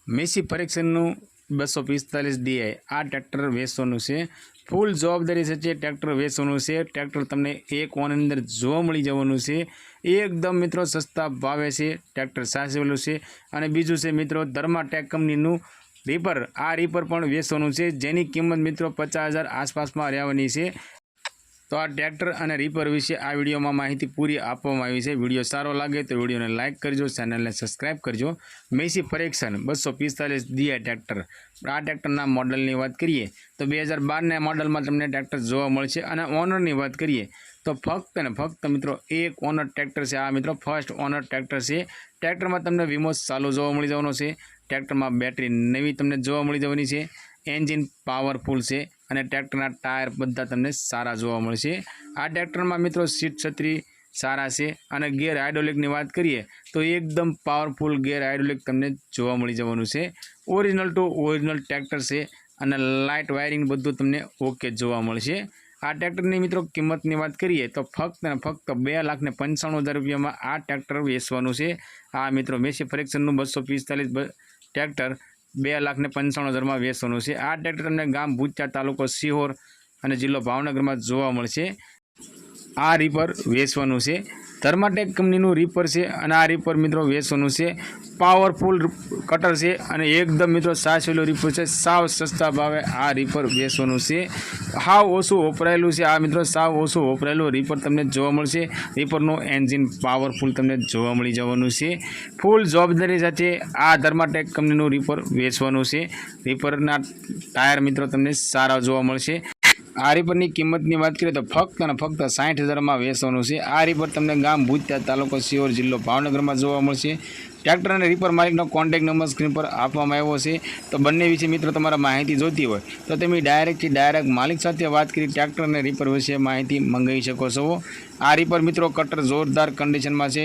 Massey પરીક્ષણનું 245 DI આ tractor વેચવાનું છે। ફૂલ જવાબદારી સાથે ટ્રેક્ટર વેચવાનું છે। ટ્રેક્ટર તમને એક ઓનની અંદર જોવા મળી જવાનું છે। એકદમ મિત્રો સસ્તા ભાવે છે ટ્રેક્ટર સાચવેલું છે। અને બીજું છે મિત્રો ધર્માટેક કંપનીનું રીપર, આ રીપર પણ વેચવાનું છે જેની કિંમત મિત્રો 50,000 આસપાસમાં રહેવાની છે। તો આ ટ્રેક્ટર અને રીપર વિશે આ વિડીયોમાં માહિતી પૂરી આપવામાં આવી છે। વિડીયો સારો લાગે તો વિડીયોને લાઇક કરજો, ચેનલને સબસ્ક્રાઈબ કરજો। મેસી પરીક્ષણ 245 DI ટ્રેક્ટર, આ ટ્રેક્ટરના મોડલની વાત કરીએ તો 2012ના મોડલમાં તમને ટ્રેક્ટર જોવા મળશે। અને ઓનરની વાત કરીએ તો ફક્ત ને ફક્ત મિત્રો એક ઓનર ટ્રેક્ટર છે। આ મિત્રો ફર્સ્ટ ઓનર ટ્રેક્ટર છે। ટ્રેક્ટરમાં તમને વીમો ચાલુ જોવા મળી જવાનો છે। ટ્રેક્ટરમાં બેટરી નવી તમને જોવા મળી જવાની છે। એન્જિન પાવરફુલ છે અને ટ્રેક્ટરના ટાયર બધા તમને સારા જોવા મળશે। આ ટ્રેક્ટરમાં મિત્રો સીટ છત્રી સારા છે। અને ગેર હાઇડ્રોલિકની વાત કરીએ તો એકદમ પાવરફુલ ગેર હાઇડ્રોલિક તમને જોવા મળી જવાનું છે। ઓરિજિનલ ટુ ઓરિજિનલ ટ્રેક્ટર છે અને લાઇટ વાયરિંગ બધું તમને ઓકે જોવા મળશે। આ ટ્રેક્ટરની મિત્રો કિંમતની વાત કરીએ તો ફક્ત ને ફક્ત 2,95,000 રૂપિયામાં આ ટ્રેક્ટર વેચવાનું છે। આ મિત્રો મેસી પરીક્ષણનું 245 ટ્રેક્ટર 2,95,000માં વેચવાનું છે। આ ટ્રેક્ટર તમને ગામ ભૂચા, તાલુકો સિહોર અને જિલ્લો ભાવનગરમાં જોવા મળશે। આ રીપર વેચવાનું છે। ધર્માટેક કંપનીનું રીપર છે અને આ રીપર મિત્રો વેચવાનું છે। પાવરફુલ કટર છે અને એકદમ મિત્રો સાચવેલું રીપર છે। સાવ સસ્તા ભાવે આ રીપર વેચવાનું છે। સાવ ઓછું વપરાયેલું છે। આ મિત્રો સાવ ઓછું વપરાયેલું રીપર તમને જોવા મળશે। રીપરનું એન્જિન પાવરફુલ તમને જોવા મળી જવાનું છે। ફૂલ જવાબદારી સાથે આ ધર્માટેક કંપનીનું રીપર વેચવાનું છે। રીપરના ટાયર મિત્રો તમને સારા જોવા મળશે। આ રીપરની કિંમતની વાત કરીએ તો ફક્ત અને ફક્ત 60,000માં વેચવાનું છે। આ રીપર તમને ગામ ભૂચા, તાલુકો સિહોર, જિલ્લો ભાવનગરમાં જોવા મળશે। ટ્રેક્ટર અને રીપર માલિકનો કોન્ટેક્ટ નંબર સ્ક્રીન પર આપવામાં આવ્યો છે। તો બંને વિશે મિત્રો તમારે માહિતી જોઈતી હોય તો તમે ડાયરેક્ટ માલિક સાથે વાત કરી ટ્રેક્ટર અને રીપર વિશે માહિતી મંગાવી શકો છો। આ રીપર મિત્રો કટર જોરદાર કન્ડિશનમાં છે।